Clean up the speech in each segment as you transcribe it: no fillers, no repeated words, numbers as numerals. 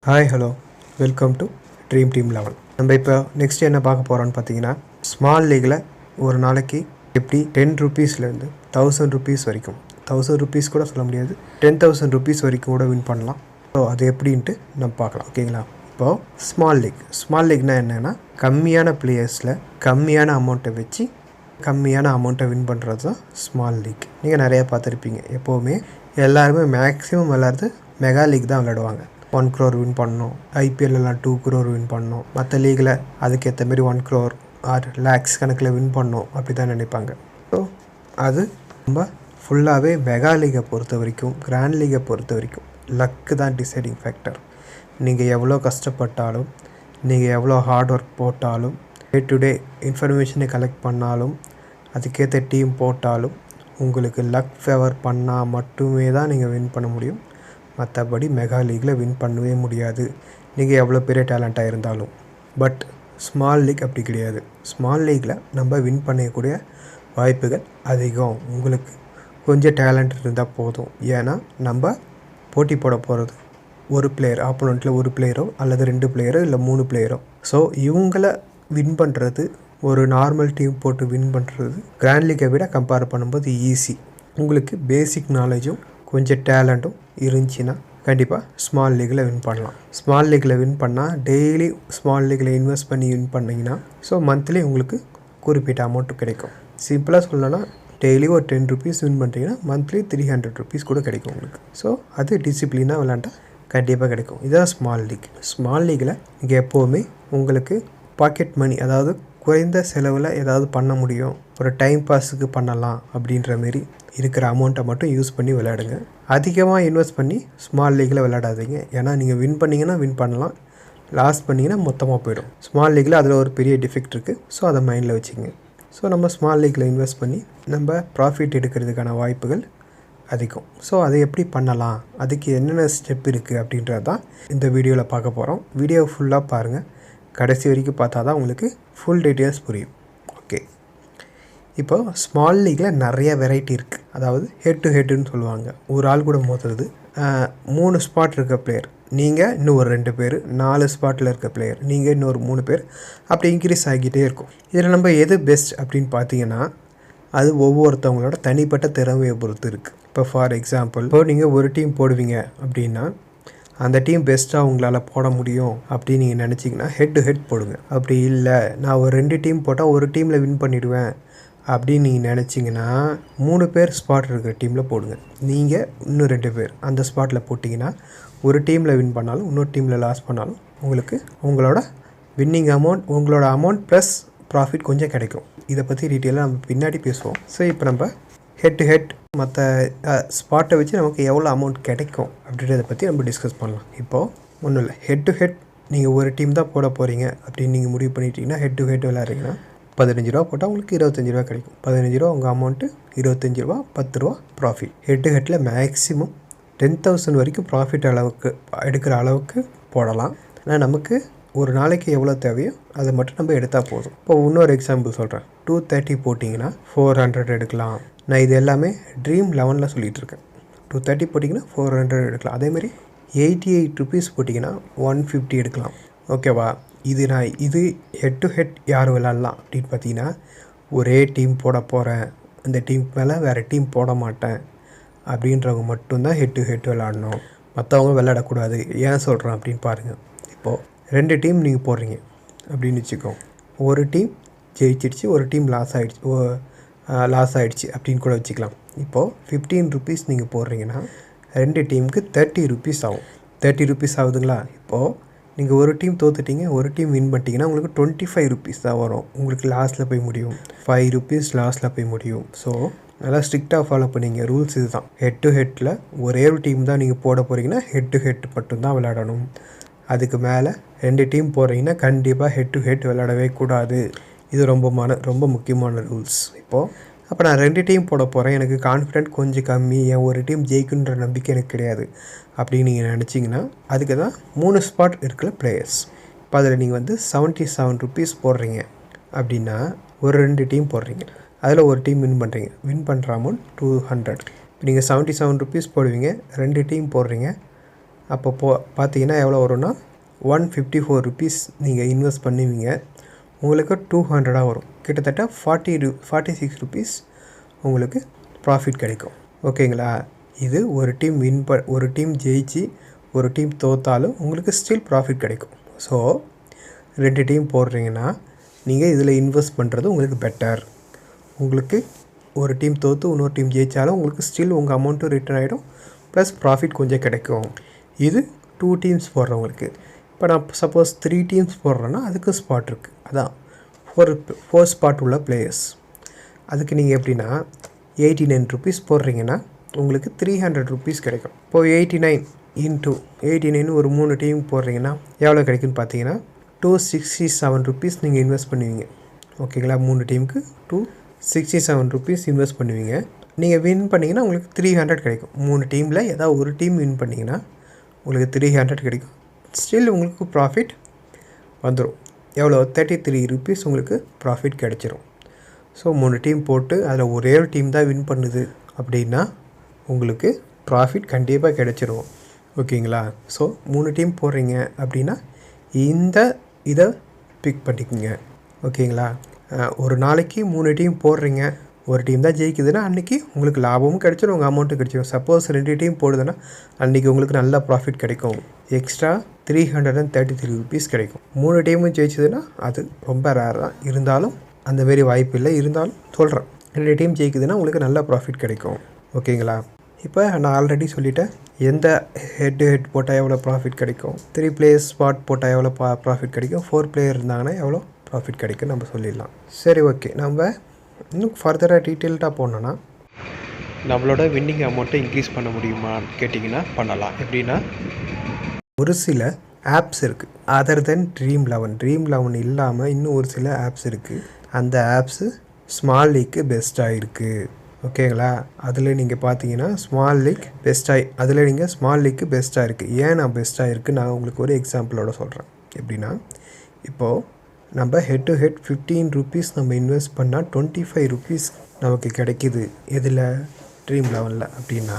Hi hello welcome to dream team 11. நம்ம இப்போ next என்ன பார்க்க போகிறோன்னு பார்த்தீங்கன்னா, ஸ்மால் லீகில் ஒரு நாளைக்கு எப்படி 10 ருபீஸ்லேருந்து 1000 ருபீஸ் வரைக்கும், 1000 ருபீஸ் கூட சொல்ல முடியாது, 10,000 ருபீஸ் வரைக்கும் கூட வின் பண்ணலாம். ஸோ அது எப்படின்ட்டு நம்ம பார்க்கலாம். ஓகேங்களா? இப்போது ஸ்மால் லீக்னால் என்னென்னா, கம்மியான பிளேயர்ஸில் கம்மியான அமௌண்ட்டை வச்சு கம்மியான அமௌண்ட்டை வின் பண்ணுறது தான் ஸ்மால் லீக். நீங்கள் நிறையா பார்த்துருப்பீங்க. எப்போவுமே எல்லாருமே மேக்ஸிமம் விளாட்றது மெகா லீக் தான் விளையாடுவாங்க. 1 crore வின் பண்ணணும், ஐபிஎல்லாம் 2 crore வின் பண்ணணும், மற்ற லீகில் அதுக்கேற்ற மாரி 1 crore ஆர் லேக்ஸ் கணக்கில் வின் பண்ணணும் அப்படி தான் நினைப்பாங்க. ஸோ அது ரொம்ப ஃபுல்லாகவே மெகா லீகை பொறுத்த வரைக்கும், கிராண்ட் லீகை பொறுத்த வரைக்கும் லக்கு தான் டிசைடிங் ஃபேக்டர். நீங்கள் எவ்வளோ கஷ்டப்பட்டாலும், நீங்கள் எவ்வளோ ஹார்ட் ஒர்க் போட்டாலும், டே டு டே இன்ஃபர்மேஷனை கலெக்ட் பண்ணாலும், அதுக்கேற்ற டீம் போட்டாலும், உங்களுக்கு லக் ஃபேவர் பண்ணால் மட்டுமே தான் நீங்கள் வின் பண்ண முடியும். மற்றபடி மெகா லீகில் வின் பண்ணவே முடியாது, நீங்கள் எவ்வளோ பெரிய டேலண்ட்டாக இருந்தாலும். பட் ஸ்மால் லீக் அப்படி கிடையாது. ஸ்மால் லீகில் நம்ம வின் பண்ணக்கூடிய வாய்ப்புகள் அதிகம். உங்களுக்கு கொஞ்சம் டேலண்ட் இருந்தால் போதும். ஏன்னா நம்ம போட்டி போட போகிறது ஒரு பிளேயர், ஆப்போனண்ட்டில் ஒரு பிளேயரோ அல்லது 2 பிளேயரோ இல்லை 3 பிளேயரோ. ஸோ இவங்கள வின் பண்ணுறது, ஒரு நார்மல் டீம் போட்டு வின் பண்ணுறது கிராண்ட் லீக்கை விட கம்பேர் பண்ணும்போது ஈஸி. உங்களுக்கு பேசிக் நாலேஜும் கொஞ்சம் டேலண்ட்டும் இருந்துச்சுன்னா கண்டிப்பாக ஸ்மால் லீகில் வின் பண்ணலாம். ஸ்மால் லீகில் வின் பண்ணால் டெய்லி ஸ்மால் லீகில் இன்வெஸ்ட் பண்ணி வின் பண்ணிங்கன்னா, ஸோ மந்த்லி உங்களுக்கு குறிப்பிட்ட அமௌண்ட்டு கிடைக்கும். சிம்பிளாக சொல்லணும்னா, டெய்லி ஒரு 10 ருபீஸ் வின் பண்ணுறீங்கன்னா மந்த்லி 300 ருபீஸ் கூட கிடைக்கும் உங்களுக்கு. ஸோ அது டிசிப்ளினாக விளாண்டா கண்டிப்பாக கிடைக்கும். இதுதான் ஸ்மால் லீக். ஸ்மால் லீகில் இங்கே எப்போவுமே உங்களுக்கு பாக்கெட் மணி, அதாவது குறைந்த செலவில் ஏதாவது பண்ண முடியும், ஒரு டைம் பாஸுக்கு பண்ணலாம் அப்படின்ற மாரி இருக்கிற அமௌண்ட்டை மட்டும் யூஸ் பண்ணி விளையாடுங்க. அதிகமாக இன்வெஸ்ட் பண்ணி ஸ்மால் லீகில் விளையாடாதீங்க. ஏன்னா நீங்கள் வின் பண்ணிங்கன்னா வின் பண்ணலாம், லாஸ் பண்ணிங்கன்னா மொத்தமாக போயிடும். ஸ்மால் லீகில் அதில் ஒரு பெரிய டிஃபெக்ட் இருக்குது. ஸோ அதை மைண்டில் வச்சுக்கோங்க. ஸோ நம்ம ஸ்மால் லீகில் இன்வெஸ்ட் பண்ணி நம்ம ப்ராஃபிட் எடுக்கிறதுக்கான வாய்ப்புகள் அதிகம். ஸோ அதை எப்படி பண்ணலாம், அதுக்கு என்னென்ன ஸ்டெப் இருக்குது அப்படின்றது தான் இந்த வீடியோவில் பார்க்க போகிறோம். வீடியோ ஃபுல்லாக பாருங்கள், கடைசி வரைக்கும் பார்த்தா தான் உங்களுக்கு ஃபுல் டீட்டெயில்ஸ் புரியும். ஓகே, இப்போ ஸ்மால் லீகில் நிறைய வெரைட்டி இருக்குது. அதாவது ஹெட் டு ஹெட்டுன்னு சொல்லுவாங்க. ஒரு ஆள் கூட மோதுறது, 3 ஸ்பாட் இருக்க பிளேயர், நீங்கள் இன்னும் ஒரு 2 பேர், 4 ஸ்பாட்டில் இருக்க பிளேயர், நீங்கள் இன்னொரு 3 பேர், அப்படி இன்க்ரீஸ் ஆகிக்கிட்டே இருக்கும். இதில் நம்ம எது பெஸ்ட் அப்படின்னு பார்த்தீங்கன்னா, அது ஒவ்வொருத்தவங்களோட தனிப்பட்ட திறமையை பொறுத்து இருக்குது. இப்போ ஃபார் எக்ஸாம்பிள், இப்போ நீங்கள் ஒரு டீம் போடுவீங்க அப்படின்னா, அந்த டீம் பெஸ்ட்டாக உங்களால் போட முடியும் அப்படின்னு நீங்கள் நினச்சிங்கன்னா ஹெட் டு ஹெட் போடுங்க. அப்படி இல்லை, நான் ஒரு 2 டீம் போட்டால் ஒரு டீமில் வின் பண்ணிவிடுவேன் அப்படின்னு நீங்கள் நினச்சிங்கன்னா 3 பேர் ஸ்பாட் இருக்கிற டீமில் போடுங்க. நீங்கள் இன்னும் 2 பேர் அந்த ஸ்பாட்டில் போட்டிங்கன்னா, ஒரு டீமில் வின் பண்ணாலும் இன்னொரு டீமில் லாஸ் பண்ணாலும் உங்களுக்கு உங்களோட வின்னிங் அமௌண்ட், உங்களோட அமௌண்ட் ப்ளஸ் ப்ராஃபிட் கொஞ்சம் கிடைக்கும். இதை பற்றி டீட்டெயிலாக நம்ம பின்னாடி பேசுவோம். ஸோ இப்போ நம்ம ஹெட் டு ஹெட் மற்ற ஸ்பாட்டை வச்சு நமக்கு எவ்வளோ அமௌண்ட் கிடைக்கும் அப்படின்றத பற்றி நம்ம டிஸ்கஸ் பண்ணலாம். இப்போது ஒன்றும் இல்லை, ஹெட் டு ஹெட் நீங்கள் ஒரு டீம் தான் போட போகிறீங்க அப்படின்னு நீங்கள் முடிவு பண்ணிட்டீங்கன்னா, ஹெட் டு ஹெட் விளையாடுறீங்கன்னா 15 ரூபா போட்டால் உங்களுக்கு 25 ரூபா கிடைக்கும். 15 ரூபா உங்கள் அமௌண்ட்டு, 25 ரூபா, 10 ரூபா ப்ராஃபிட். ஹெட் டு ஹெட்டில் மேக்ஸிமம் 10,000 வரைக்கும் ப்ராஃபிட் அளவுக்கு எடுக்கிற அளவுக்கு போடலாம். ஆனால் நமக்கு ஒரு நாளைக்கு எவ்வளோ தேவையோ அதை மட்டும் நம்ம எடுத்தால் போதும். இப்போ இன்னொரு எக்ஸாம்பிள் சொல்கிறேன். 230 போட்டிங்கன்னா 400 எடுக்கலாம். நான் இது எல்லாமே ட்ரீம் 11 சொல்லிகிட்டு இருக்கேன். 230 போட்டிங்கன்னா 400 எடுக்கலாம். அதேமாதிரி 88 ருபீஸ் போட்டிங்கன்னா 150 எடுக்கலாம். ஓகேவா? இது ஹெட் டு ஹெட் யார் விளாட்லாம் அப்படின்னு பார்த்தீங்கன்னா, ஒரே டீம் போட போகிறேன், அந்த டீம் மேலே வேறு டீம் போட மாட்டேன் அப்படின்றவங்க மட்டும்தான் ஹெட் டு ஹெட் விளாடணும். மற்றவங்க விளையாடக்கூடாது. ஏன் சொல்கிறேன் அப்படின்னு பாருங்கள். இப்போது 2 டீம் நீங்கள் போடுறீங்க அப்படின்னு வச்சுக்கோ. ஒரு டீம் ஜெயிச்சிடுச்சு, ஒரு டீம் லாஸ் ஆகிடுச்சு அப்படின்னு கூட வச்சுக்கலாம். இப்போது 15 ருபீஸ் நீங்கள் போடுறீங்கன்னா 2 டீமுக்கு 30 ருபீஸ் ஆகும். 30 ருபீஸ் ஆகுதுங்களா? இப்போது நீங்கள் ஒரு டீம் தோத்துட்டீங்க, ஒரு டீம் வின் பண்ணிட்டீங்கன்னா உங்களுக்கு 25 ருபீஸ் தான் வரும். உங்களுக்கு லாஸில் போய் முடியும், 5 ருபீஸ் லாஸில் போய் முடியும். ஸோ நல்லா ஸ்ட்ரிக்டாக ஃபாலோ பண்ணிங்க. ரூல்ஸ் இது தான். ஹெட் டு ஹெட்டில் ஒரே ஒரு டீம் தான் நீங்கள் போட போகிறீங்கன்னா ஹெட் டு ஹெட் மட்டும்தான் விளையாடணும். அதுக்கு மேலே 2 டீம் போடுறீங்கன்னா கண்டிப்பாக ஹெட் டு ஹெட் விளையாடவே கூடாது. இது ரொம்ப முக்கியமான ரூல்ஸ். இப்போது அப்போ நான் 2 டீம் போட போகிறேன், எனக்கு கான்ஃபிடென்ட் கொஞ்சம் கம்மி, என் ஒரு டீம் ஜெயிக்குன்ற நம்பிக்கை எனக்கு கிடையாது அப்படின்னு நீங்கள் நினச்சிங்கன்னா, அதுக்கு தான் 3 ஸ்பாட் இருக்கிற பிளேயர்ஸ். இப்போ அதில் நீங்கள் வந்து 77 ருபீஸ் போடுறீங்க அப்படின்னா, ஒரு 2 டீம் போடுறீங்க, அதில் ஒரு டீம் வின் பண்ணுறீங்க. வின் பண்ணுற அமௌண்ட் 200. இப்போ நீங்கள் 77 ருபீஸ் போடுவீங்க, 2 டீம் போடுறீங்க, அப்போ பார்த்தீங்கன்னா எவ்வளோ வரும்னா 154 ருபீஸ் நீங்கள் இன்வெஸ்ட் பண்ணுவீங்க, உங்களுக்கு 200 வரும். கிட்டத்தட்ட 46 ருபீஸ் உங்களுக்கு ப்ராஃபிட் கிடைக்கும். ஓகேங்களா? இது ஒரு டீம் ஒரு டீம் ஜெயிச்சு ஒரு டீம் தோற்றாலும் உங்களுக்கு ஸ்டில் ப்ராஃபிட் கிடைக்கும். ஸோ 2 டீம் போடுறீங்கன்னா நீங்கள் இதில் இன்வெஸ்ட் பண்ணுறது உங்களுக்கு பெட்டர். உங்களுக்கு ஒரு டீம் தோற்று இன்னொரு டீம் ஜெயித்தாலும் உங்களுக்கு ஸ்டில் உங்கள் அமௌண்ட்டும் ரிட்டர்ன் ஆகிடும், ப்ளஸ் ப்ராஃபிட் கொஞ்சம் கிடைக்கும். இது 2 டீம்ஸ் போடுறவங்களுக்கு. இப்போ நான் சப்போஸ் 3 டீம்ஸ் போடுறேன்னா அதுக்கு ஸ்பாட் இருக்குது. அதான் 4 ஸ்பாட் உள்ள பிளேயர்ஸ். அதுக்கு நீங்கள் எப்படின்னா 89 ருபீஸ் போடுறீங்கன்னா உங்களுக்கு 300 ருபீஸ் கிடைக்கும். இப்போது 89 இன்ட்டு 89 ஒரு 3 டீம் போடுறீங்கன்னா எவ்வளோ கிடைக்குன்னு பார்த்தீங்கன்னா 267 ருபீஸ் நீங்கள் இன்வெஸ்ட் பண்ணுவீங்க. ஓகேங்களா? 3 டீமுக்கு 267 ருபீஸ் இன்வெஸ்ட் பண்ணுவீங்க. நீங்கள் வின் பண்ணிங்கன்னா உங்களுக்கு 300 கிடைக்கும். 3 டீமில் ஏதாவது ஒரு டீம் வின் பண்ணிங்கன்னா உங்களுக்கு 300 கிடைக்கும். ஸ்டில் உங்களுக்கு ப்ராஃபிட் வந்துடும். எவ்வளோ? 33 ருபீஸ் உங்களுக்கு ப்ராஃபிட் கிடைச்சிரும். ஸோ 3 டீம் போட்டு அதில் ஒரே ஒரு டீம் தான் வின் பண்ணுது அப்படின்னா உங்களுக்கு ப்ராஃபிட் கண்டிப்பாக கிடைச்சிரும். ஓகேங்களா? ஸோ 3 டீம் போடுறீங்க அப்படின்னா இதை பிக் பண்ணிக்கோங்க. ஓகேங்களா? ஒரு நாளைக்கு 3 டீம் போடுறீங்க, ஒரு டீம் தான் ஜெயிக்குதுன்னா அன்றைக்கி உங்களுக்கு லாபமும் கிடைச்சிடும், உங்கள் அமௌண்ட்டும் கிடைச்சிடும். சப்போஸ் 2 டீம் போடுதுன்னா அன்றைக்கி உங்களுக்கு நல்ல ப்ராஃபிட் கிடைக்கும். எக்ஸ்ட்ரா 333 ருபீஸ் கிடைக்கும். 3 டீமும் ஜெயிச்சதுன்னா அது ரொம்ப ரேர் தான், இருந்தாலும் அந்தமாரி வாய்ப்பு இல்லை. இருந்தாலும் சொல்கிறேன், 2 டீம் ஜெயிக்குதுன்னா உங்களுக்கு நல்ல ப்ராஃபிட் கிடைக்கும். ஓகேங்களா? இப்போ நான் ஆல்ரெடி சொல்லிட்டேன் எந்த ஹெட் போட்டால் எவ்வளோ ப்ராஃபிட் கிடைக்கும், 3 பிளேயர்ஸ் ஸ்பாட் போட்டால் எவ்வளோ ப்ராஃபிட் கிடைக்கும், 4 பிளேயர் இருந்தாங்கன்னா எவ்வளோ ப்ராஃபிட் கிடைக்கும் நம்ம சொல்லிடலாம். சரி, ஓகே. நம்ம இன்னும் ஃபர்தராக டீட்டெயில்டாக போனோன்னா நம்மளோட வின்னிங் அமௌண்ட்டை இன்க்ரீஸ் பண்ண முடியுமான்னு கேட்டிங்கன்னா பண்ணலாம். எப்படின்னா ஒரு சில ஆப்ஸ் இருக்குது அதர் தென் ட்ரீம் 11 இல்லாமல் இன்னும் ஒரு சில ஆப்ஸ் இருக்குது. அந்த ஆப்ஸு ஸ்மால் லீக்கு பெஸ்ட்டாக இருக்குது. ஓகேங்களா? அதில் நீங்கள் பார்த்தீங்கன்னா ஸ்மால் லீக் பெஸ்ட்டாக இருக்குது. ஏன் நான் பெஸ்ட்டாக இருக்குது நான் உங்களுக்கு ஒரு எக்ஸாம்பிளோட சொல்கிறேன். எப்படின்னா இப்போது நம்ம ஹெட் டு ஹெட் 15 ருபீஸ் நம்ம இன்வெஸ்ட் பண்ணால் 25 ருபீஸ் நமக்கு கிடைக்கிது. எதில்? ட்ரீம் 11 அப்படின்னா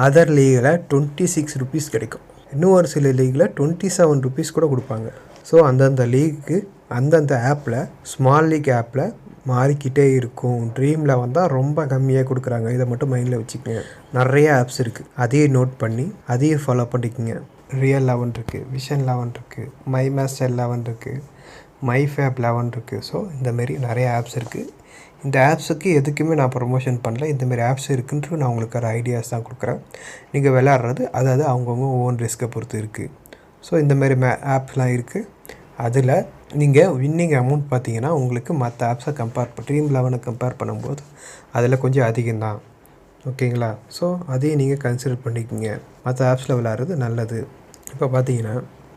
அதர் லீகில் 26 ருபீஸ் கிடைக்கும். இன்னும் ஒரு சில லீகில் 27 ருபீஸ் கூட கொடுப்பாங்க. ஸோ அந்தந்த லீக்கு அந்தந்த ஆப்பில் ஸ்மால் லீக் ஆப்பில் மாறிக்கிட்டே இருக்கும். ட்ரீமில் வந்தால் ரொம்ப கம்மியாக கொடுக்குறாங்க. இதை மட்டும் மைண்டில் வச்சுக்கோங்க. நிறைய ஆப்ஸ் இருக்குது, அதையே நோட் பண்ணி அதையே ஃபாலோ பண்ணிக்கோங்க. ரியல் 11 இருக்குது, விஷன் 11 இருக்குது, மை மாஸ்டர் 11 இருக்குது, மை ஃபேப் 11 இருக்குது. ஸோ இந்தமாரி நிறைய ஆப்ஸ் இருக்குது. இந்த ஆப்ஸுக்கு எதுக்குமே நான் ப்ரொமோஷன் பண்ணல. இந்தமாரி ஆப்ஸ் இருக்குன்ட்டு நான் உங்களுக்கு ஒரு ஐடியாஸ் தான் கொடுக்குறேன். நீங்கள் விளையாடுறது அதாவது அவங்கவுங்க ஓன் ரிஸ்க்கை பொறுத்து இருக்குது. ஸோ இந்தமாரி ஆப்ஸ்லாம் இருக்குது. அதில் நீங்கள் வின்னிங் அமௌண்ட் பார்த்தீங்கன்னா உங்களுக்கு மற்ற ஆப்ஸை ட்ரீம் 11 கம்பேர் பண்ணும்போது அதில் கொஞ்சம் அதிகம்தான். ஓகேங்களா? ஸோ அதையும் நீங்கள் கன்சிடர் பண்ணிக்கோங்க. மற்ற ஆப்ஸில் விளையாடுறது நல்லது. இப்போ பார்த்தீங்கன்னா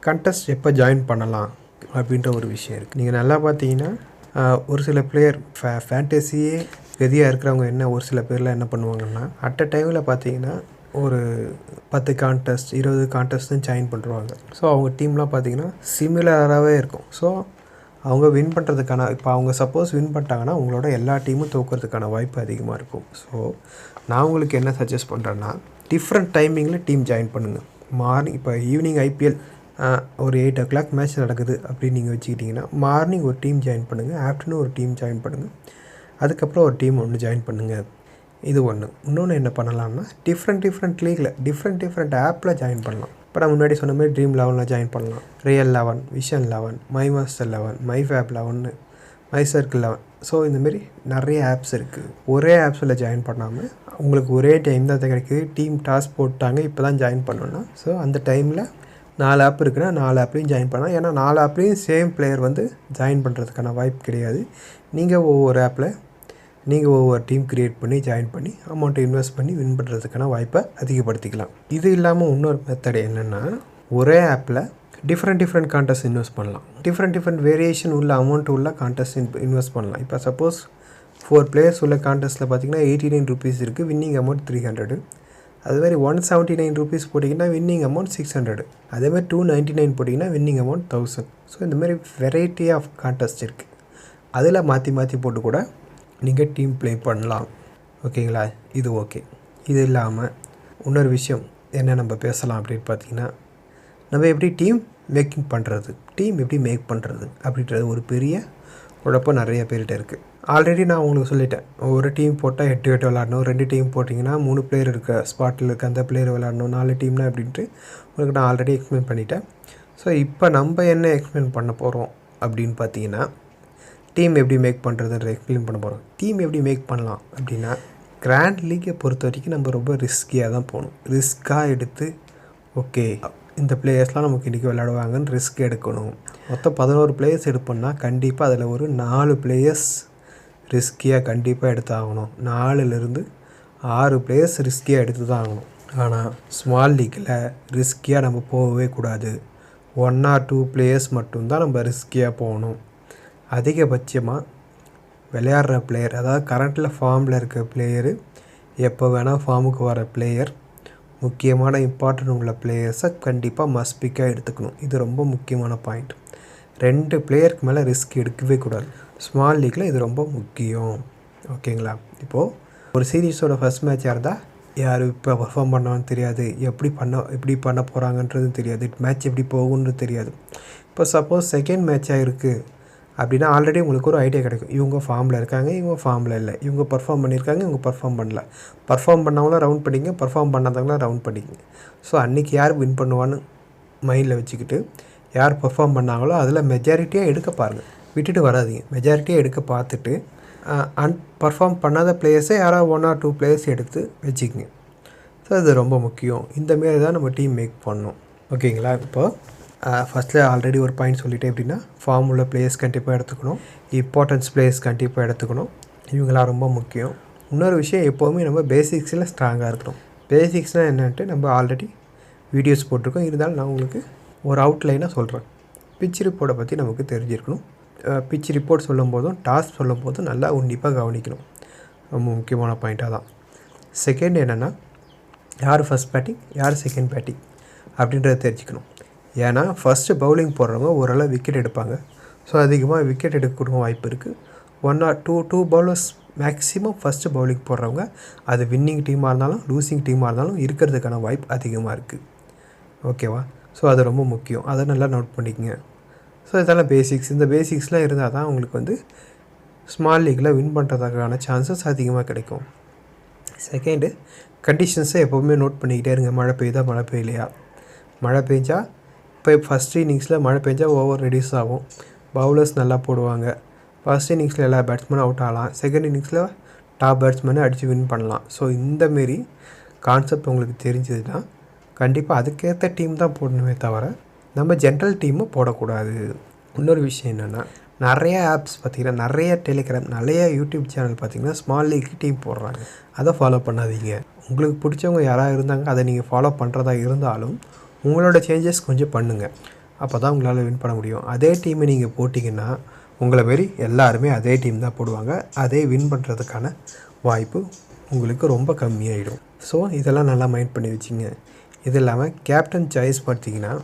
கண்டெஸ்ட் எப்போ ஜாயின் பண்ணலாம் அப்படின்ற ஒரு விஷயம் இருக்குது. நீங்கள் நல்லா பார்த்தீங்கன்னா ஒரு சில பிளேயர் ஃபேண்டசியே கதியாக இருக்கிறவங்க ஒரு சில பேர்லாம் என்ன பண்ணுவாங்கன்னா அட் அ டைமில் பார்த்தீங்கன்னா ஒரு 10 கான்டெஸ்ட் 20 கான்டெஸ்ட்டும் ஜாயின் பண்ணுறாங்க. ஸோ அவங்க டீம்லாம் பார்த்தீங்கன்னா சிமிலராகவே இருக்கும். ஸோ அவங்க வின் பண்ணுறதுக்கான இப்போ அவங்க சப்போஸ் வின் பண்ணிட்டாங்கன்னா உங்களோட எல்லா டீமும் தோக்கிறதுக்கான வாய்ப்பு அதிகமாக இருக்கும். ஸோ நான் உங்களுக்கு என்ன சஜஸ்ட் பண்ணுறேன்னா டிஃப்ரெண்ட் டைமிங்கில் டீம் ஜாயின் பண்ணுங்கள். மார்னிங் இப்போ ஈவினிங் ஐபிஎல் ஒரு 8 o'clock மேட்ச் நடக்குது அப்படின்னு நீங்கள் வச்சுக்கிட்டிங்கன்னா மார்னிங் ஒரு டீம் ஜாயின் பண்ணுங்கள், ஆஃப்டர்நூன் ஒரு டீம் ஜாயின் பண்ணுங்கள், அதுக்கப்புறம் ஒரு டீம் ஒன்று ஜாயின் பண்ணுங்கள். இது ஒன்று. இன்னொன்று என்ன பண்ணலாம்னா டிஃப்ரெண்ட் லீகில் டிஃப்ரெண்ட் ஆப்பில் ஜாயின் பண்ணலாம். இப்போ நான் முன்னாடி சொன்ன மாதிரி ட்ரீம் 11 ஜாயின் பண்ணலாம், Real 11, Vision 11, My Master 11, My Fab 11, My Circle 11. So இந்தமாரி நிறைய ஆப்ஸ் இருக்குது. ஒரே ஆப்ஸில் ஜாயின் பண்ணாமல் உங்களுக்கு ஒரே டைம் தான் கிடைக்குது. டீம் டாஸ்க் போட்டாங்க இப்போ தான் ஜாயின் பண்ணோன்னா ஸோ அந்த டைமில் 4 ஆப் இருக்குன்னா 4 ஆப்லேயும் ஜாயின் பண்ணலாம். ஏன்னா 4 ஆப்லேயும் சேம் பிளேயர் ஜாயின் பண்ணுறதுக்கான வாய்ப்பு கிடையாது. நீங்கள் ஒவ்வொரு டீம் க்ரியேட் பண்ணி ஜாயின் பண்ணி அமௌண்ட்டை இன்வெஸ்ட் பண்ணி வின் பண்ணுறதுக்கான வாய்ப்பை அதிகப்படுத்திக்கலாம். இது இல்லாமல் இன்னொரு மெத்தட் என்னென்னா ஒரே ஆப்பில் டிஃப்ரெண்ட் கான்டெஸ்ட் இன்வெஸ்ட் பண்ணலாம். டிஃப்ரெண்ட் வேரியேஷன் உள்ள அமௌண்ட் உள்ள கான்டெஸ்ட் இன்வெஸ்ட் பண்ணலாம். இப்போ சப்போஸ் 4 பிளேயர்ஸ் உள்ள கான்டெஸ்ட்டில் பார்த்தீங்கன்னா 89 ருபீஸ் இருக்குது, வின்னிங் அமௌண்ட் 300. அதுமாதிரி 179 ருபீஸ் போட்டிங்கன்னா வின்னிங் அமௌண்ட் 600. அதேமாதிரி 299 போட்டிங்கன்னா வின்னிங் அமௌண்ட் 1000. ஸோ இந்தமாதிரி வெரைட்டி ஆஃப் கான்டெஸ்ட் இருக்குது. அதில் மாற்றி போட்டு கூட நீங்கள் டீம் ப்ளே பண்ணலாம். ஓகேங்களா? இது ஓகே. இது இல்லாமல் இன்னொரு விஷயம் என்ன நம்ம பேசலாம் அப்படின்னு பார்த்தீங்கன்னா நம்ம எப்படி டீம் எப்படி மேக் பண்ணுறது அப்படின்றது ஒரு பெரிய குழப்பம் நிறைய பேர்கிட்ட இருக்குது. ஆல்ரெடி நான் உங்களுக்கு சொல்லிட்டேன், ஒரு டீம் போட்டால் 8 8 விளாடணும், 2 டீம் போட்டிங்கன்னா 3 பிளேயர் இருக்க ஸ்பாட்டில் இருக்க அந்த பிளேயர் விளாடணும், 4 டீம்னா அப்படின்ட்டு உங்களுக்கு நான் ஆல்ரெடி எக்ஸ்பிளைன் பண்ணிட்டேன். ஸோ இப்போ நம்ம என்ன எக்ஸ்பிளைன் பண்ண போகிறோம் அப்படின்னு பார்த்தீங்கன்னா, டீம் எப்படி மேக் பண்ணுறதுன்ற எக்ஸ்பிளைன் பண்ண போகிறோம். டீம் எப்படி மேக் பண்ணலாம் அப்படின்னா, கிராண்ட் லீக்கை பொறுத்த வரைக்கும் நம்ம ரொம்ப ரிஸ்கியாக தான் போகணும். ரிஸ்க்காக எடுத்து ஓகே இந்த பிளேயர்ஸ்லாம் நமக்கு இன்றைக்கி விளையாடுவாங்கன்னு ரிஸ்க் எடுக்கணும். மொத்தம் 11 பிளேயர்ஸ் எடுப்போம்னா கண்டிப்பாக அதில் ஒரு 4 பிளேயர்ஸ் ரிஸ்கியாக கண்டிப்பாக எடுத்தாகணும். 4லேருந்து 6 பிளேயர்ஸ் ரிஸ்கியாக எடுத்து தான் ஆகணும். ஆனால் ஸ்மால் லீக்கில் ரிஸ்கியாக நம்ம போகவே கூடாது. 1 or 2 பிளேயர்ஸ் மட்டும்தான் நம்ம ரிஸ்கியாக போகணும். அதிகபட்சமாக விளையாடுற பிளேயர், அதாவது கரண்ட்டில் ஃபார்மில் இருக்க பிளேயரு, எப்போ வேணால் ஃபார்முக்கு வர பிளேயர், முக்கியமான இம்பார்ட்டன்ட் உள்ள பிளேயர்ஸை கண்டிப்பாக மஸ்பிக்காக எடுத்துக்கணும். இது ரொம்ப முக்கியமான பாயிண்ட். 2 பிளேயருக்கு மேலே ரிஸ்க் எடுக்கவே கூடாது. ஸ்மால் லீக்கில் இது ரொம்ப முக்கியம். ஓகேங்களா? இப்போது ஒரு சீரீஸோட ஃபஸ்ட் மேட்சாக இருந்தால் யார் இப்போ பர்ஃபார்ம் பண்ணான்னு தெரியாது, எப்படி பண்ண போகிறாங்கன்றதும் தெரியாது, மேட்ச் எப்படி போகுன்றது தெரியாது. இப்போ சப்போஸ் செகண்ட் மேட்சாக இருக்குது அப்படின்னா ஆல்ரெடி உங்களுக்கு ஒரு ஐடியா கிடைக்கும். இவங்க ஃபார்மில் இருக்காங்க, இவங்க ஃபார்மில் இல்லை, இவங்க பர்ஃபார்ம் பண்ணியிருக்காங்க, இவங்க பர்ஃபார்ம் பண்ணல. பர்ஃபார்ம் பண்ணவங்களாம் ரவுண்ட் பண்ணிங்க, பர்ஃபார்ம் பண்ணாதவங்களாம் ரவுண்ட் பண்ணிங்க. ஸோ அன்றைக்கி யார் வின் பண்ணுவான்னு மைண்டில் வச்சுக்கிட்டு யார் பர்ஃபார்ம் பண்ணாங்களோ அதில் மெஜாரிட்டியாக எடுக்க பாருங்கள். விட்டுட்டு வராதிங்க. மெஜாரிட்டியாக எடுக்க பார்த்துட்டு பர்ஃபார்ம் பண்ணாத பிளேயர்ஸை யாராவது 1 or 2 பிளேயர்ஸ் எடுத்து வச்சுக்கிங்க. ஸோ அது ரொம்ப முக்கியம். இந்தமாரி தான் நம்ம டீம் மேக் பண்ணணும். ஓகேங்களா? இப்போது ஃபஸ்ட்டில் ஆல்ரெடி ஒரு பாயிண்ட் சொல்லிட்டேன். எப்படின்னா ஃபார்ம் உள்ள பிளேயர்ஸ் கண்டிப்பாக எடுத்துக்கணும், இம்பார்ட்டன்ஸ் பிளேயர்ஸ் கண்டிப்பாக எடுத்துக்கணும். இவங்களாம் ரொம்ப முக்கியம். இன்னொரு விஷயம், எப்போவுமே நம்ம பேசிக்ஸில் ஸ்ட்ராங்காக இருக்கணும். பேசிக்ஸ்னால் என்னன்ட்டு நம்ம ஆல்ரெடி வீடியோஸ் போட்டிருக்கோம். இருந்தாலும் நான் உங்களுக்கு ஒரு அவுட்லைனாக சொல்கிறேன். பிச் ரிப்போர்ட்டை பற்றி நமக்கு தெரிஞ்சிருக்கணும். பிச் ரிப்போர்ட் சொல்லும் போதும் டாஸ் சொல்லும் போதும் நல்லா உன்னிப்பாக கவனிக்கணும். ரொம்ப முக்கியமான பாயிண்ட்டாக தான். செகண்ட் என்னென்னா, யார் ஃபஸ்ட் பேட்டிங் யார் செகண்ட் பேட்டிங் அப்படின்றத தெரிஞ்சுக்கணும். ஏன்னா ஃபஸ்ட்டு பவுலிங் போடுறவங்க ஓரளவு விக்கெட் எடுப்பாங்க. ஸோ அதிகமாக விக்கெட் எடுக்கக்கூடிய வாய்ப்பு இருக்குது. 1 or 2 bowlers maximum first bowling போடுறவங்க, அது வின்னிங் டீமாக இருந்தாலும் லூசிங் டீமாக இருந்தாலும் இருக்கிறதுக்கான வாய்ப்பு அதிகமாக இருக்குது. ஓகேவா? ஸோ அது ரொம்ப முக்கியம். அதை நல்லா நோட் பண்ணிக்கங்க. ஸோ இதெல்லாம் பேசிக்ஸ். இந்த பேசிக்ஸ்லாம் இருந்தால் தான் உங்களுக்கு ஸ்மால் லீக்கில் வின் பண்ணுறதுக்கான சான்சஸ் அதிகமாக கிடைக்கும். செகண்டு, கண்டிஷன்ஸை எப்போவுமே நோட் பண்ணிக்கிட்டே இருங்க. மழை பெய்யுதா, மழை பெய்யலையா? மழை பெஞ்சால் இப்போ ஃபஸ்ட் இன்னிங்ஸில் மழை பெஞ்சால் ஓவர் ரெடியூஸ் ஆகும், பவுலர்ஸ் நல்லா போடுவாங்க. ஃபஸ்ட் இன்னிங்ஸில் எல்லா பேட்ஸ்மேனும் அவுட் ஆகலாம், செகண்ட் இன்னிங்ஸில் டாப் பேட்ஸ்மேனை அடித்து வின் பண்ணலாம். ஸோ இந்தமாரி கான்செப்ட் உங்களுக்கு தெரிஞ்சதுன்னா கண்டிப்பாக அதுக்கேற்ற டீம் தான் போடணுமே தவிர நம்ம ஜென்ரல் டீமை போடக்கூடாது. இன்னொரு விஷயம் என்னென்னா, நிறைய ஆப்ஸ் பார்த்திங்கன்னா, நிறைய டெலிகிராம், நிறைய யூடியூப் சேனல் பார்த்திங்கன்னா ஸ்மால் லீக் டீம் போடுறாங்க. அதை ஃபாலோ பண்ணாதீங்க. உங்களுக்கு பிடிச்சவங்க யாராவது இருந்தாங்க, அதை நீங்கள் ஃபாலோ பண்ணுறதா இருந்தாலும் உங்களோட சேஞ்சஸ் கொஞ்சம் பண்ணுங்கள். அப்போ தான் உங்களால் வின் பண்ண முடியும். அதே டீமை நீங்கள் போட்டிங்கன்னா உங்களை மாரி எல்லாருமே அதே டீம் தான் போடுவாங்க. அதே வின் பண்ணுறதுக்கான வாய்ப்பு உங்களுக்கு ரொம்ப கம்மியாகிடும். ஸோ இதெல்லாம் நல்லா மைண்ட் பண்ணி வச்சுங்க. இது இல்லாமல் கேப்டன் சாய்ஸ் பார்த்திங்கன்னா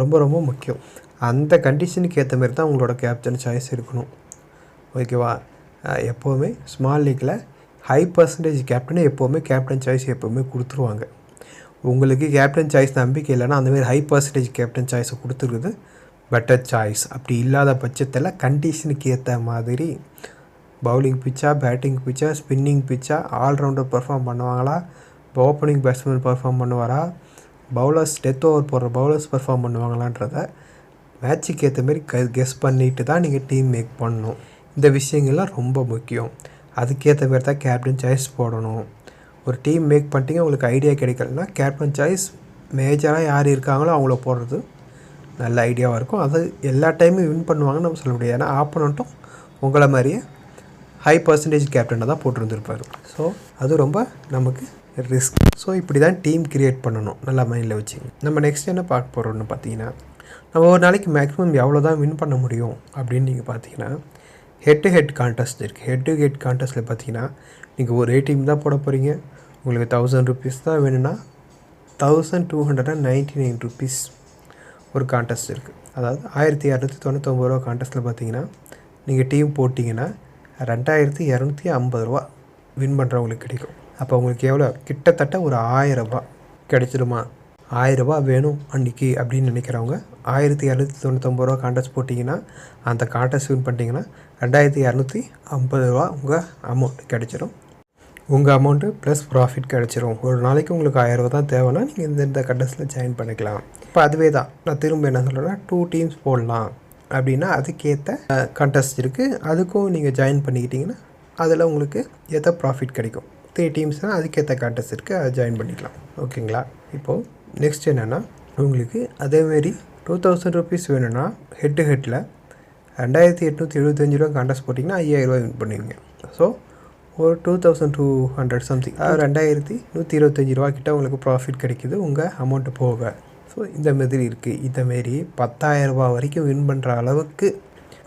ரொம்ப ரொம்ப முக்கியம். அந்த கண்டிஷனுக்கு ஏற்ற மாரி தான் உங்களோட கேப்டன் சாய்ஸ் இருக்கணும். ஓகேவா? எப்போவுமே ஸ்மால் லீக்கில் ஹை பர்சன்டேஜ் கேப்டனே எப்போவுமே கேப்டன் சாய்ஸ் எப்போவுமே கொடுத்துருவாங்க. உங்களுக்கு கேப்டன் சாய்ஸ் நம்பிக்கை இல்லைன்னா அந்தமாரி ஹை பர்சன்டேஜ் கேப்டன் சாய்ஸை கொடுத்துருக்குது பெட்டர் சாய்ஸ். அப்படி இல்லாத பட்சத்தில் கண்டிஷனுக்கு ஏற்ற மாதிரி பவுலிங் பிச்சா, பேட்டிங் பிச்சா, ஸ்பின்னிங் பிச்சா, ஆல்ரவுண்டர் பர்ஃபார்ம் பண்ணுவாங்களா, ஓப்பனிங் பேட்ஸ்மேன் பர்ஃபார்ம் பண்ணுவாரா, பவுலர்ஸ் டெத் ஓவர் போடுற பவுலர்ஸ் பர்ஃபார்ம் பண்ணுவாங்களான்றத மேட்சுக்கு ஏற்ற மாரி கெஸ் பண்ணிட்டு தான் நீங்கள் டீம் மேக் பண்ணணும். இந்த விஷயங்கள்லாம் ரொம்ப முக்கியம். அதுக்கேற்ற மாரி தான் கேப்டன் சாய்ஸ் போடணும். ஒரு டீம் மேக் பண்ணிட்டீங்க, உங்களுக்கு ஐடியா கிடைக்கலன்னா கேப்டன் சாய்ஸ் மேஜராக யார் இருக்காங்களோ அவங்கள போடுறது நல்ல ஐடியாவாக இருக்கும். அது எல்லா டைமும் வின் பண்ணுவாங்கன்னு நம்ம சொல்ல முடியாது. ஏன்னா ஆப்போனண்ட்டும் உங்களை மாதிரியே ஹை பர்சன்டேஜ் கேப்டனை தான் போட்டுருந்துருப்பார். ஸோ அது ரொம்ப நமக்கு ரிஸ்க். ஸோ இப்படி தான் டீம் க்ரியேட் பண்ணணும். நல்லா மைண்டில் வச்சுங்க. நம்ம நெக்ஸ்ட் என்ன பார்க்க போகிறோம்னு பார்த்தீங்கன்னா, நம்ம ஒரு நாளைக்கு மேக்ஸிமம் எவ்வளோ தான் வின் பண்ண முடியும் அப்படின்னு நீங்கள் பார்த்தீங்கன்னா, ஹெட் டு ஹெட் கான்டெஸ்ட் இருக்குது. ஹெட் டு ஹெட் கான்டெஸ்ட்டில் பார்த்தீங்கன்னா, நீங்கள் ஒரே டீம் தான் போட போகிறீங்க. உங்களுக்கு 1000 rupees தான் வேணும்னா 1299 rupees ஒரு கான்டெஸ்ட் இருக்குது. அதாவது 1299 ரூபா கான்டெஸ்ட்டில் பார்த்தீங்கன்னா, நீங்கள் டீம் போட்டிங்கன்னா 2250 ரூபா வின் பண்ணுறவங்களுக்கு கிடைக்கும். அப்போ உங்களுக்கு எவ்வளோ? கிட்டத்தட்ட ஒரு 1000 ரூபா கிடைச்சிடுமா? 1000 வேணும் அன்றைக்கி அப்படின்னு நினைக்கிறவங்க 1299 கான்டெஸ்ட் போட்டிங்கன்னா அந்த கான்டெஸ்ட் வின் பண்ணிட்டீங்கன்னா 2250 உங்கள் அமௌண்ட் கிடச்சிரும். உங்கள் அமௌண்ட்டு ப்ளஸ் ப்ராஃபிட் கிடச்சிரும். ஒரு நாளைக்கு உங்களுக்கு 1000 தான் தேவைன்னா நீங்கள் இந்த கான்டெஸ்ட்டில் ஜாயின் பண்ணிக்கலாம். இப்போ அதுவே தான் நான் திரும்ப என்ன சொல்கிறேன்னா 2 டீம்ஸ் போடலாம் அப்படின்னா அதுக்கேற்ற கான்டெஸ்ட் இருக்குது. அதுக்கும் நீங்கள் ஜாயின் பண்ணிக்கிட்டிங்கன்னா அதில் உங்களுக்கு ஏற்ற ப்ராஃபிட் கிடைக்கும். 3 டீம்ஸ்னால் அதுக்கேற்ற கான்டெஸ்ட் இருக்குது, அதை ஜாயின் பண்ணிக்கலாம். ஓகேங்களா? இப்போது நெக்ஸ்ட் என்னென்னா உங்களுக்கு அதேமாரி 2000 ருபீஸ் வேணும்னா ஹெட்டில் 2875 கான்டெஸ்ட் போட்டிங்கன்னா 5000 வின் பண்ணுவீங்க. ஸோ ஒரு 2200 சம்திங் 2125 கிட்ட உங்களுக்கு ப்ராஃபிட் கிடைக்கிது உங்கள் அமௌண்ட்டு போக. ஸோ இந்த மாதிரி இருக்குது. இந்தமாரி 10,000 வரைக்கும் வின் பண்ணுற அளவுக்கு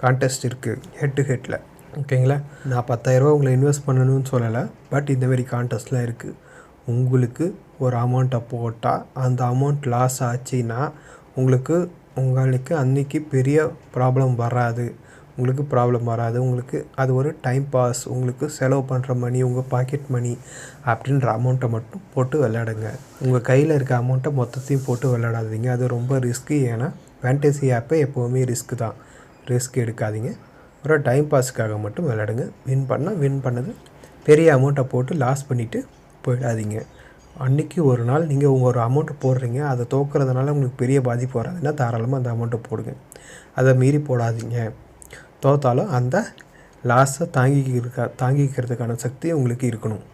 கான்டெஸ்ட் இருக்குது ஹெட்டில். ஓகேங்களா? நான் 10,000 உங்களை இன்வெஸ்ட் பண்ணணும்னு சொல்லலை. பட் இந்தமாரி கான்டெஸ்ட்லாம் இருக்குது. உங்களுக்கு ஒரு அமௌண்ட்டை போட்டால் அந்த அமௌண்ட் லாஸ் ஆச்சுன்னா உங்களுக்கு அன்றைக்கி பெரிய ப்ராப்ளம் வராது. உங்களுக்கு அது ஒரு டைம் பாஸ். உங்களுக்கு செலவு பண்ணுற மணி, உங்கள் பாக்கெட் மணி அப்படின்ற அமௌண்ட்டை மட்டும் போட்டு விளையாடுங்க. உங்கள் கையில் இருக்க அமௌண்ட்டை மொத்தத்தையும் போட்டு விளையாடாதீங்க. அது ரொம்ப ரிஸ்க்கு. ஏன்னா ஃபேண்டசி ஆப்பை எப்போவுமே ரிஸ்க்கு தான். ரிஸ்க் எடுக்காதீங்க. ஒரு டைம் பாஸுக்காக மட்டும் விளையாடுங்க. வின் பண்ணது பெரிய அமௌண்ட்டை போட்டு லாஸ் பண்ணிவிட்டு போயிடாதீங்க. அன்றைக்கி ஒரு நாள் நீங்கள் உங்கள் ஒரு அமௌண்ட்டு போடுறீங்க, அதை தோக்குறதுனால உங்களுக்கு பெரிய பாதிப்பு வராதுன்னா தாராளமாக அந்த அமௌண்ட்டை போடுங்க. அதை மீறி போடாதீங்க. தோத்தாலும் அந்த லாஸை தாங்கிக்கிறதுக்கான சக்தி உங்களுக்கு இருக்கணும்.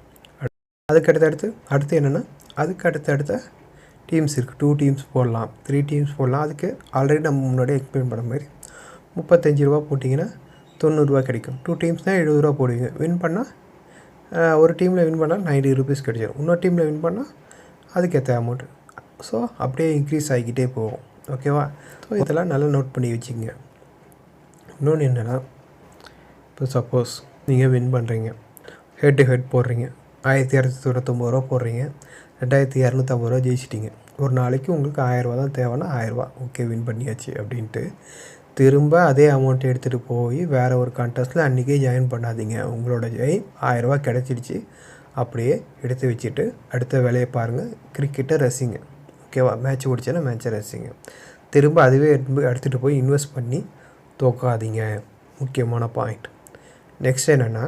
அடுத்து என்னென்னா அடுத்த டீம்ஸ் இருக்குது. 2 டீம்ஸ் போடலாம், 3 டீம்ஸ் போடலாம். அதுக்கு ஆல்ரெடி நம்ம முன்னாடியே எக்ஸ்பிளைன் பண்ண மாதிரி 35 போட்டிங்கன்னா 90 கிடைக்கும். 2 டீம்ஸ்னால் 70 போடுவீங்க. வின் பண்ணால் ஒரு டீமில் வின் பண்ணால் 90 ருபீஸ் கிடைச்சிடும். இன்னொரு டீமில் வின் பண்ணால் அதுக்கேற்ற அமௌண்ட்டு. ஸோ அப்படியே இன்க்ரீஸ் ஆகிக்கிட்டே போகும். ஓகேவா? ஸோ இதெல்லாம் நல்லா நோட் பண்ணி வச்சுக்கோங்க. இன்னொன்று என்னென்னா இப்போ சப்போஸ் நீங்கள் வின் பண்ணுறீங்க, ஹெட் போடுறீங்க, 1299 போடுறீங்க, 2250 ஜெயிச்சிட்டிங்க. ஒரு நாளைக்கு உங்களுக்கு 1000 தான் தேவைன்னா 1000 ஓகே வின் பண்ணியாச்சு அப்படின்ட்டு திரும்ப அதே அமௌண்ட்டை எடுத்துகிட்டு போய் வேறு ஒரு கான்டெஸ்ட்டில் அன்றைக்கே ஜாயின் பண்ணாதீங்க. உங்களோட 1000 கிடச்சிடுச்சு அப்படியே எடுத்து வச்சுட்டு அடுத்த வேலையை பாருங்கள். கிரிக்கெட்டை ரசிங்க. ஓகேவா? மேட்ச் பிடிச்சேன்னா மேட்ச்சை ரசிங்க. திரும்ப அதுவே எடுத்துகிட்டு போய் இன்வெஸ்ட் பண்ணி தோக்காதீங்க. முக்கியமான பாயிண்ட். நெக்ஸ்ட் என்னென்னா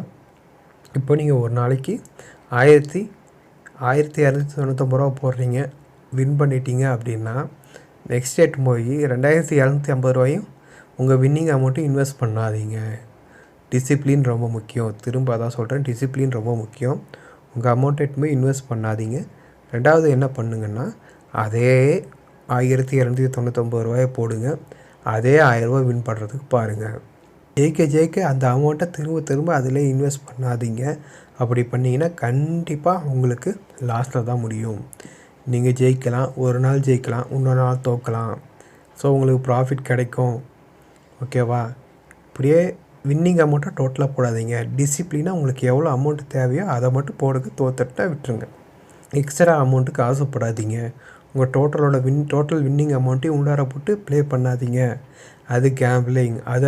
இப்போ நீங்கள் ஒரு நாளைக்கு 1299 போடுறீங்க, வின் பண்ணிட்டீங்க அப்படின்னா நெக்ஸ்ட் டேட் போய் 2750 உங்கள் வின்னிங் அமௌண்ட்டு இன்வெஸ்ட் பண்ணாதீங்க. டிசிப்ளின் ரொம்ப முக்கியம். திரும்ப அதான் சொல்கிறேன், டிசிப்ளின் ரொம்ப முக்கியம். உங்கள் அமௌண்ட்டை போய் இன்வெஸ்ட் பண்ணாதீங்க. ரெண்டாவது என்ன பண்ணுங்கன்னா அதே 1299 போடுங்க. அதே 1000 வின் பண்ணுறதுக்கு பாருங்கள். ஜெயிக்க அந்த அமௌண்ட்டை திரும்ப அதில் இன்வெஸ்ட் பண்ணாதீங்க. அப்படி பண்ணிங்கன்னா கண்டிப்பாக உங்களுக்கு லாஸ்ட்டில் தான் முடியும். நீங்கள் ஜெயிக்கலாம், ஒரு நாள் ஜெயிக்கலாம், இன்னொரு நாள் தோக்கலாம். ஸோ உங்களுக்கு ப்ராஃபிட் கிடைக்கும். ஓகேவா? இப்படியே வின்னிங் அமௌண்ட்டை டோட்டலாக போடாதீங்க. டிசிப்ளினாக உங்களுக்கு எவ்வளோ அமௌண்ட்டு தேவையோ அதை மட்டும் போடுங்க. தோத்துட்டா விட்டுருங்க. எக்ஸ்ட்ரா அமௌண்ட்டுக்கு ஆசைப்படாதீங்க. உங்கள் டோட்டல் வின்னிங் அமௌண்ட்டையும் உள்ளார போட்டு ப்ளே பண்ணாதீங்க. அது கேம்பிளிங், அது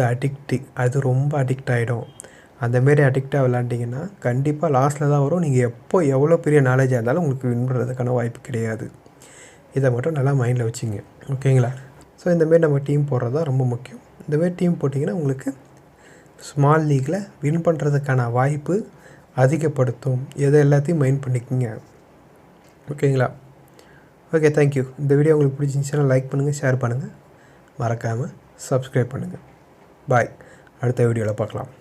அது ரொம்ப அடிக்ட் ஆகிடும். அந்தமாரி அடிக்டாக விளாண்டிங்கன்னா கண்டிப்பாக லாஸ்ட்டில் தான் வரும். நீங்கள் எவ்வளோ பெரிய நாலேஜாக இருந்தாலும் உங்களுக்கு வின் பண்ணுறதுக்கான வாய்ப்பு கிடையாது. இதை மட்டும் நல்லா மைண்டில் வச்சுங்க. ஓகேங்களா? ஸோ இந்தமாரி நம்ம டீம் போடுறது தான் ரொம்ப முக்கியம். இந்தமாரி டீம் போட்டிங்கன்னா உங்களுக்கு ஸ்மால் லீக்கில் வின் பண்ணுறதுக்கான வாய்ப்பு அதிகப்படுத்தும். எதை எல்லாத்தையும் மைண்ட் பண்ணிக்கோங்க. ஓகேங்களா? Okay, thank you. இந்த வீடியோ உங்களுக்கு பிடிச்சிருந்துச்சுன்னா லைக் பண்ணுங்கள், ஷேர் பண்ணுங்கள், மறக்காமல் சப்ஸ்கிரைப் பண்ணுங்கள். பாய். அடுத்த வீடியோவில் பார்க்கலாம்.